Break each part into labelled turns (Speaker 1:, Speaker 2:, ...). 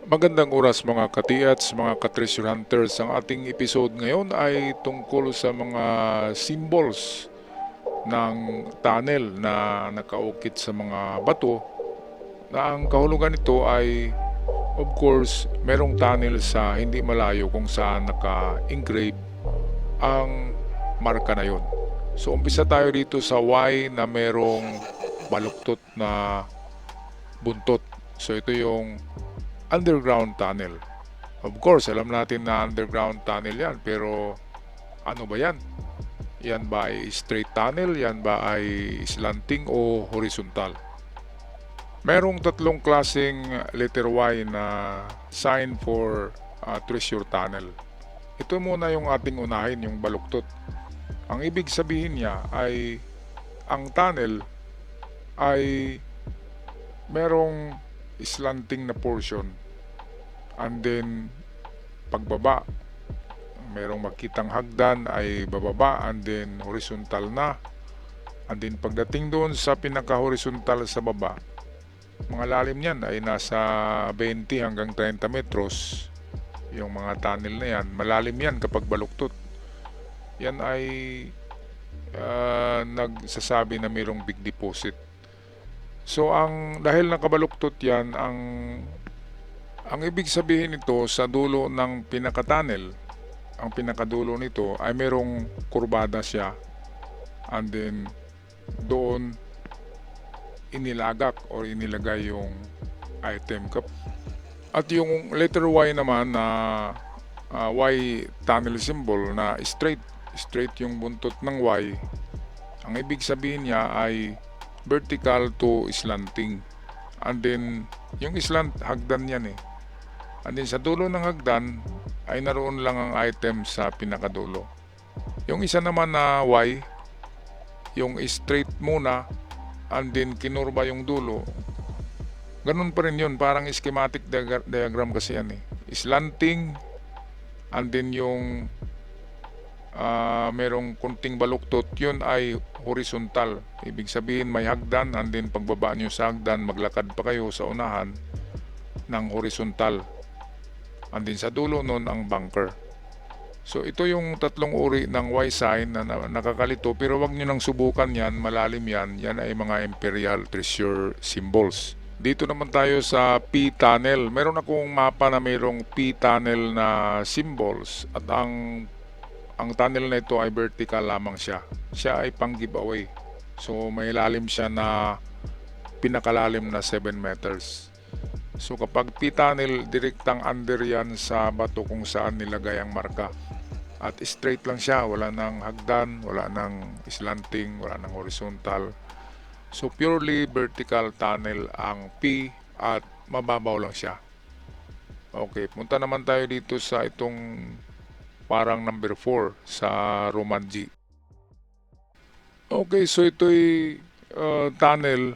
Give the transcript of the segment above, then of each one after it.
Speaker 1: Magandang oras mga katiats, mga ka-treasure hunters. Ang ating episode ngayon ay tungkol sa mga symbols ng tunnel na nakaukit sa mga bato na ang kahulugan nito ay of course merong tunnel sa hindi malayo kung saan naka-engrave ang marka na yon. So umpisa tayo dito sa Y na merong baluktot na buntot. So ito yung underground tunnel. Of course, alam natin na underground tunnel yan, pero ano ba yan? Yan ba ay straight tunnel? Yan ba ay slanting o horizontal? Merong tatlong klaseng letter Y na sign for treasure tunnel. Ito muna yung ating unahin, yung baluktot. Ang ibig sabihin niya ay ang tunnel ay merong slanting na portion, and then pagbaba merong makitang hagdan ay bababa, and then horizontal na, and then pagdating doon sa pinaka horizontal sa baba, mga lalim niyan ay nasa 20 hanggang 30 metros. Yung mga tunnel na yan, malalim yan kapag baluktot. Yan ay nagsasabi na mayroong big deposit. So dahil nakabaluktot yan, ang ibig sabihin nito sa dulo ng pinaka-tunnel, ang pinakadulo nito ay merong kurbada siya, and then doon inilagak or inilagay yung item cup. At yung letter Y naman na Y tunnel symbol na straight yung buntot ng Y, ang ibig sabihin niya ay vertical to slanting. And then yung slant, hagdan yan eh. And then sa dulo ng hagdan ay naroon lang ang item sa pinakadulo. Yung isa naman na Y, yung straight muna, and then kinurba yung dulo. Ganun pa rin yun, parang schematic diagram kasi yan eh. Slanting, and then yung merong kunting baluktot, yun ay horizontal. Ibig sabihin may hagdan, and then pagbaba nyo sa hagdan, maglakad pa kayo sa unahan ng horizontal. And then sa dulo nun ang bunker. So ito yung tatlong uri ng Y sign na nakakalito, pero wag nyo nang subukan yan, malalim yan. Yan ay mga imperial treasure symbols. Dito naman tayo sa P tunnel. Meron akong mapa na mayroong P tunnel na symbols, at ang tunnel na ito ay vertical lamang siya. Siya ay pang giveaway. So may lalim siya na pinakalalim na 7 meters. So kapag P-tunnel, direktang under yan sa bato kung saan nilagay ang marka. At straight lang siya, wala nang hagdan, wala nang slanting, wala nang horizontal. So purely vertical tunnel ang P, at mababaw lang siya. Okay, punta naman tayo dito sa itong parang number 4 sa Roman G. Okay, so ito'y tunnel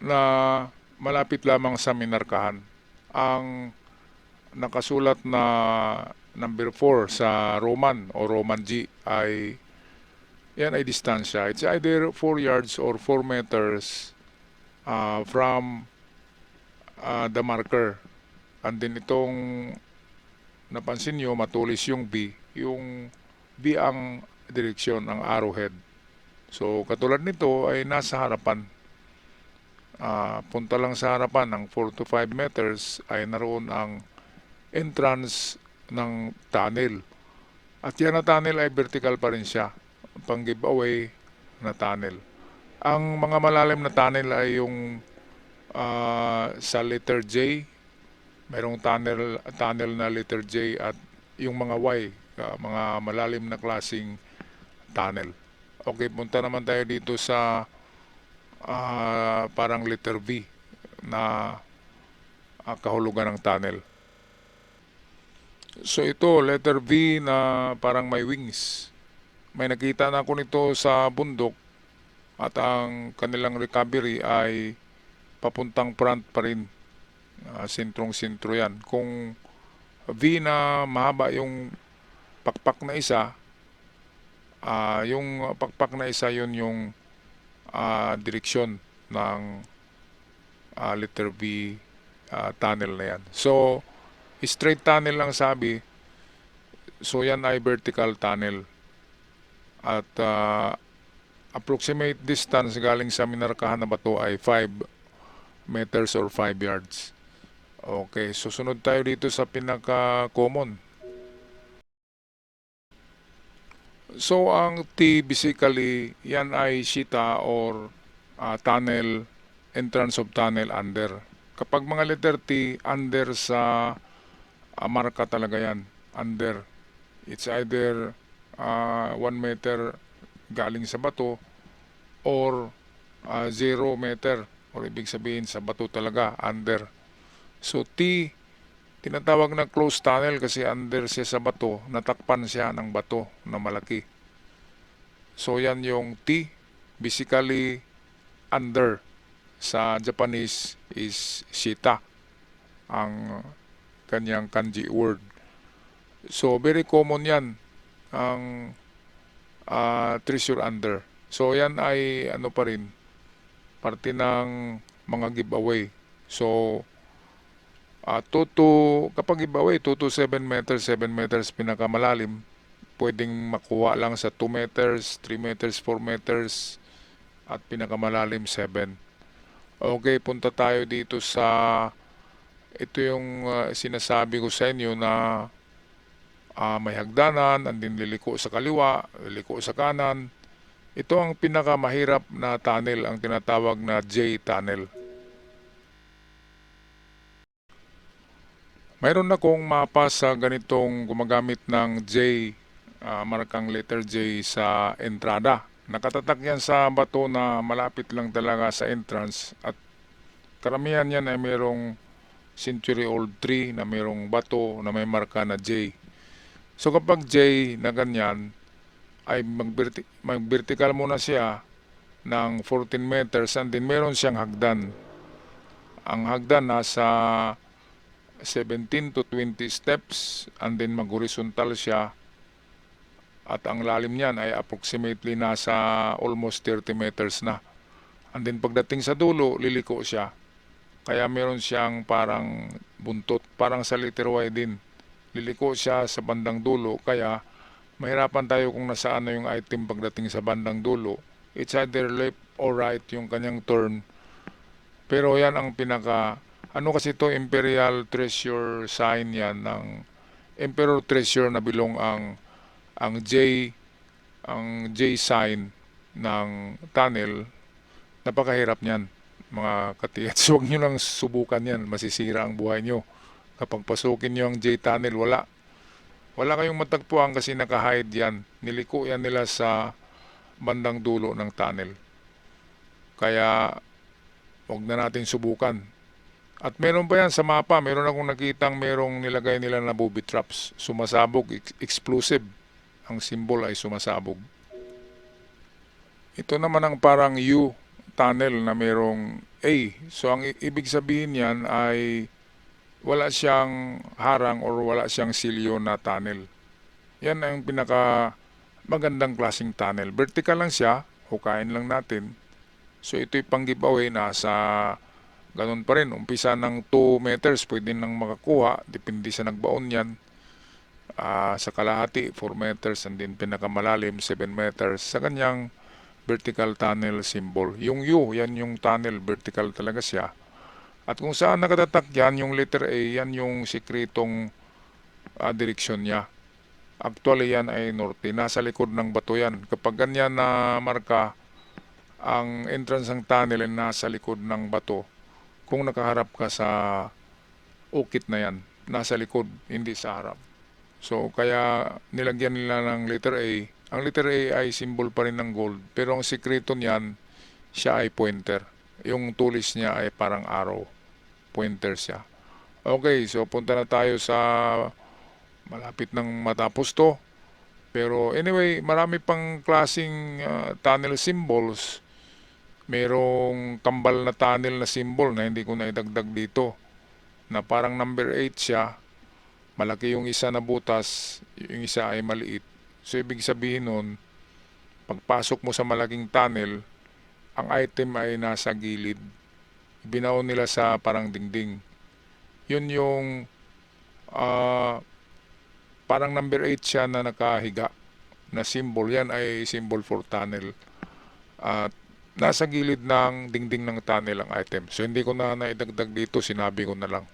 Speaker 1: na malapit lamang sa minarkahan. Ang nakasulat na number 4 sa Roman o Roman G ay yan ay distansya. It's either 4 yards or 4 meters from the marker. And then itong napansin nyo, matulis yung B. Yung B ang direksyon, ang arrowhead. So katulad nito ay nasa harapan. Punta lang sa harapan ng 4 to 5 meters ay naroon ang entrance ng tunnel. At yan na tunnel ay vertical pa rin siya. Pang giveaway na tunnel. Ang mga malalim na tunnel ay yung sa letter J. Mayroong tunnel na letter J, at yung mga Y, mga malalim na klaseng tunnel. Okay, punta naman tayo dito sa parang letter V na kahulugan ng tunnel. So ito, letter V na parang may wings. May nakita na ako nito sa bundok, at ang kanilang recovery ay papuntang front pa rin. Sentrong-sentro yan. Kung V na mahaba yung pakpak na isa, yung pakpak na isa yun yung direksyon ng letter V tunnel na yan. So Straight tunnel lang sabi, so yan ay vertical tunnel. At approximate distance galing sa minarkahan na bato ay 5 meters or 5 yards. Okay, susunod tayo dito sa pinaka-common. So ang T basically, yan ay shita or tunnel, entrance of tunnel under. Kapag mga letter T, under sa marka talaga yan, under. It's either 1 meter galing sa bato or 0 meter or ibig sabihin sa bato talaga, under. So T, tinatawag na closed tunnel kasi under siya sa bato, natakpan siya ng bato na malaki. So yan yung T, basically under. Sa Japanese is shita, ang kanyang kanji word. So very common yan, ang treasure under. So yan ay ano pa rin, parte ng mga giveaway. So kapag giveaway, 2 to 7 meters, 7 meters pinakamalalim, pwedeng makuha lang sa 2 meters, 3 meters, 4 meters, at pinakamalalim 7. Okay, punta tayo dito sa, ito yung sinasabi ko sa inyo na may hagdanan, andin liliko sa kaliwa, liliko sa kanan. Ito ang pinakamahirap na tunnel, ang tinatawag na J tunnel. Mayroon akong mapa sa ganitong gumagamit ng J, markang letter J sa entrada. Nakatatak yan sa bato na malapit lang talaga sa entrance at karamihan yan ay mayroong century-old tree na mayroong bato na may marka na J. So kapag J na ganyan, ay mag-vertical muna siya ng 14 meters and then meron siyang hagdan. Ang hagdan nasa 17 to 20 steps and then mag-horizontal siya at ang lalim niyan ay approximately nasa almost 30 meters na. And then pagdating sa dulo, liliko siya. Kaya meron siyang parang buntot, parang sa letter Y din. Liliko siya sa bandang dulo, kaya mahirapan tayo kung nasaan na yung item pagdating sa bandang dulo. It's either left or right yung kanyang turn. Pero yan ang pinaka, ano kasi to, imperial treasure sign yan ng emperor treasure na bilong ang J, ang J sign ng tunnel. Napakahirap niyan, mga katiyats. Huwag nyo lang subukan yan, masisira ang buhay nyo. Kapag pasukin nyo ang J tunnel, wala kayong matagpuan kasi nakahide yan. Niliko yan nila sa bandang dulo ng tunnel. Kaya huwag na natin subukan. At meron pa yan sa mapa, meron akong nakitang merong nilagay nila na booby traps. Sumasabog, explosive. Ang symbol ay sumasabog. Ito naman ang parang U tunnel na merong A. So ang ibig sabihin yan ay wala siyang harang or wala siyang silyo na tunnel. Yan ang pinaka magandang klaseng tunnel. Vertical lang siya, hukayin lang natin. So ito'y pang giveaway, nasa ganun pa rin. Umpisa ng 2 meters, pwede nang makakuha. Depende sa nagbaon yan. Sa kalahati, 4 meters, and then pinakamalalim, 7 meters. Sa kanyang vertical tunnel symbol. Yung U, yan yung tunnel, vertical talaga siya. At kung saan nakatatak yan, yung letter A, yan yung sikretong direksyon niya. Actually, yan ay norte. Nasa likod ng bato yan. Kapag ganyan na marka, ang entrance ng tunnel ay nasa likod ng bato. Kung nakaharap ka sa ukit na yan, nasa likod, hindi sa harap. So, kaya nilagyan nila ng letter A. Ang letter A ay symbol pa rin ng gold. Pero ang sikreto niyan, siya ay pointer. Yung tulis niya ay parang arrow. Pointer siya. Okay, so punta na tayo sa malapit ng matapos to. Pero anyway, marami pang klaseng tunnel symbols. Merong kambal na tunnel na symbol na hindi ko na idagdag dito. Na parang number 8 siya. Malaki yung isa na butas, yung isa ay maliit. So ibig sabihin nun, pagpasok mo sa malaking tunnel, ang item ay nasa gilid. Binaon nila sa parang dingding. Yun yung ah, parang number 8 siya na nakahiga na symbol. Yan ay symbol for tunnel. At nasa gilid ng dingding ng tunnel ang item. So hindi ko na naidagdag dito, sinabi ko na lang.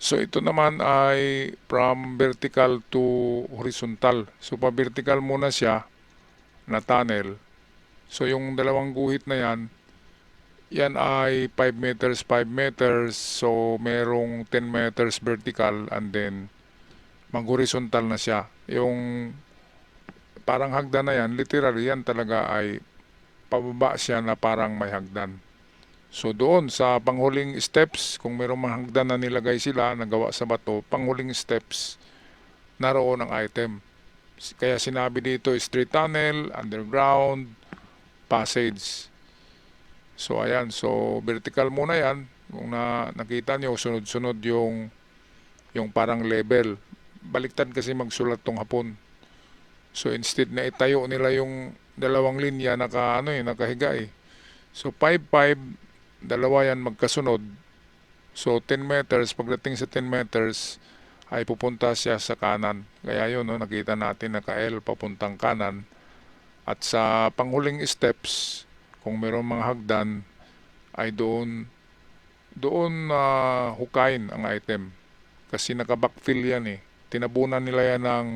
Speaker 1: So ito naman ay from vertical to horizontal. So pa vertical muna siya na tunnel. So yung dalawang guhit na yan ay 5 meters, 5 meters. So merong 10 meters vertical and then mag-horizontal na siya. Yung parang hagdan na yan, literally yan talaga ay pababa siya na parang may hagdan. So doon sa panghuling steps, kung mayroong mga hagdan na nilagay sila, nagawa sa bato, panghuling steps, naroon ang item. Kaya sinabi dito, street tunnel, underground, passage. So ayan, so vertical muna yan. Kung nakita nyo, sunod-sunod yung parang level. Baliktad kasi magsulat tong hapon. So instead na itayo nila yung dalawang linya, nakahiga eh. So 5-5, dalawa yan magkasunod. So 10 meters, pagdating sa 10 meters, ay pupunta siya sa kanan. Kaya yun, no, nakita natin naka-L papuntang kanan. At sa panghuling steps, kung mayroong mga hagdan, ay doon hukayin ang item. Kasi naka-backfill yan eh. Tinabunan nila yan ng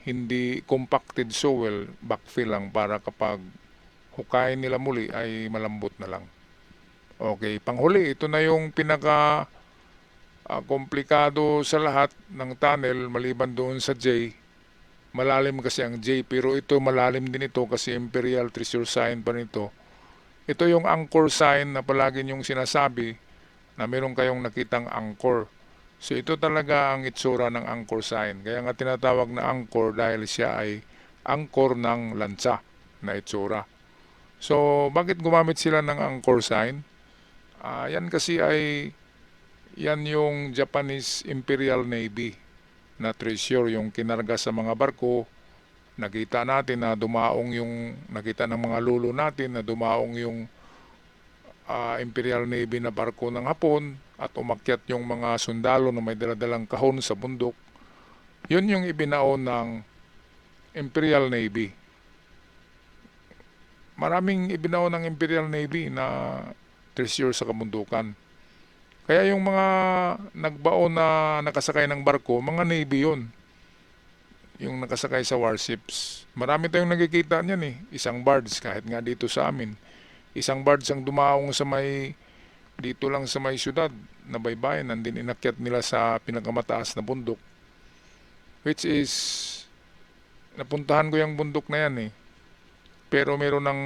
Speaker 1: hindi compacted soil, backfill lang para kapag hukayin nila muli ay malambot na lang. Okay, panghuli, ito na yung pinaka komplikado sa lahat ng tunnel maliban doon sa J. Malalim kasi ang J, pero ito malalim din ito kasi Imperial Treasure Sign pa nito. Ito yung anchor sign na palagi yung sinasabi na meron kayong nakitang anchor. So ito talaga ang itsura ng anchor sign. Kaya nga tinatawag na anchor dahil siya ay anchor ng lansa na itsura. So bakit gumamit sila ng anchor sign? Yan kasi yan yung Japanese Imperial Navy na treasure, yung kinarga sa mga barko. Nakita natin na nakita ng mga lulo natin na dumaong yung Imperial Navy na barko ng Hapon at umakyat yung mga sundalo na may daladalang kahon sa bundok. Yun yung ibinaon ng Imperial Navy. Maraming ibinaon ng Imperial Navy na treasure sa kabundukan. Kaya yung mga nagbaon na nakasakay ng barko, mga Navy yun. Yung nakasakay sa warships. Marami tayong nakikita niyan eh. Isang barge, kahit nga dito sa amin. Isang barge ang dumaong dito lang sa may syudad na baybayin. Nandin inakyat nila sa pinakamataas na bundok. Which is, napuntahan ko yung bundok na yan eh. Pero meron ng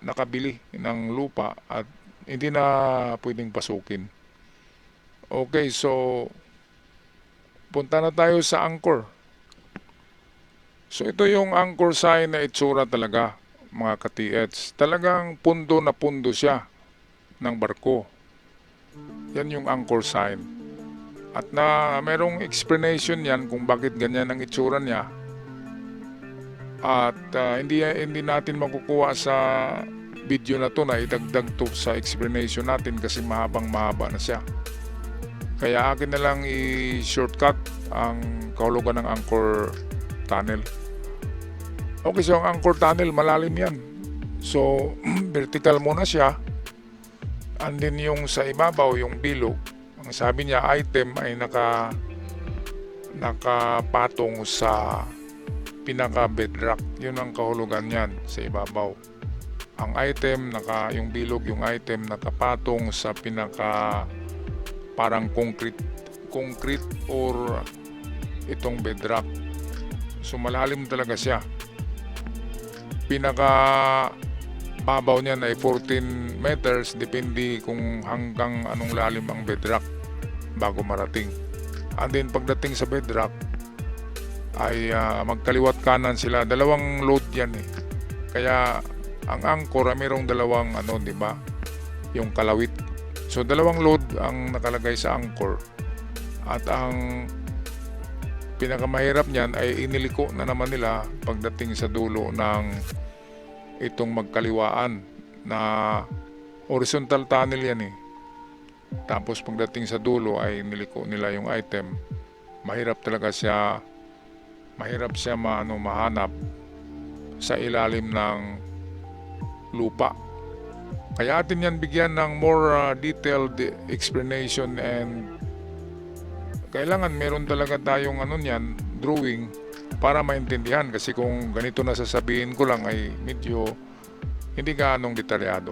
Speaker 1: nakabili ng lupa at hindi na pwedeng pasukin. Okay, so punta na tayo sa anchor. So ito yung anchor sign na itsura talaga, mga ka-TH. Talagang pundo na pundo siya ng barko. Yan yung anchor sign. At merong explanation yan kung bakit ganyan ang itsura niya. At hindi natin makukuha sa video na to na idagdag to sa explanation natin kasi mahaba na siya. Kaya akin na lang i-shortcut ang kahulugan ng anchor tunnel. Okay, so ang anchor tunnel malalim yan. So vertical muna siya. And then yung sa ibabaw, yung bilog, ang sabi niya item ay nakapatong sa pinaka bedrock. Yun ang kahulugan niyan sa ibabaw. Ang item yung bilog, yung item nakapatong sa pinaka parang concrete or itong bedrock. So malalim talaga siya. Pinaka babaw niyan ay 14 meters, depende kung hanggang anong lalim ang bedrock bago marating. And then pagdating sa bedrock ay magkaliwat kanan sila, dalawang load yan eh. Kaya ang anchor ay mayroong dalawang di ba? Yung kalawit. So dalawang load ang nakalagay sa anchor. At ang pinakamahirap niyan ay iniliko na naman nila pagdating sa dulo ng itong magkaliwaan na horizontal tunnel yan eh. Tapos pagdating sa dulo ay niliko nila yung item. Mahirap siya mahanap sa ilalim ng lupa. Kaya atin yan bigyan ng more detailed explanation, and kailangan meron talaga tayong drawing para maintindihan, kasi kung ganito na sasabihin ko lang ay medyo hindi gaanong detalyado.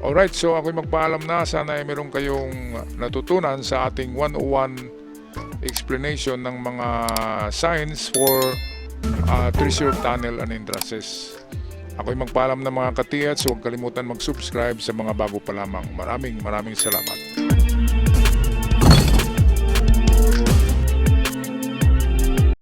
Speaker 1: Alright, so ako'y magpaalam na. Sana ay meron kayong natutunan sa ating 101 explanation ng mga signs for treasure tunnel and entrances. Ako'y magpaalam na mga katiyats. Huwag kalimutan mag-subscribe sa mga bago pa lamang. Maraming salamat.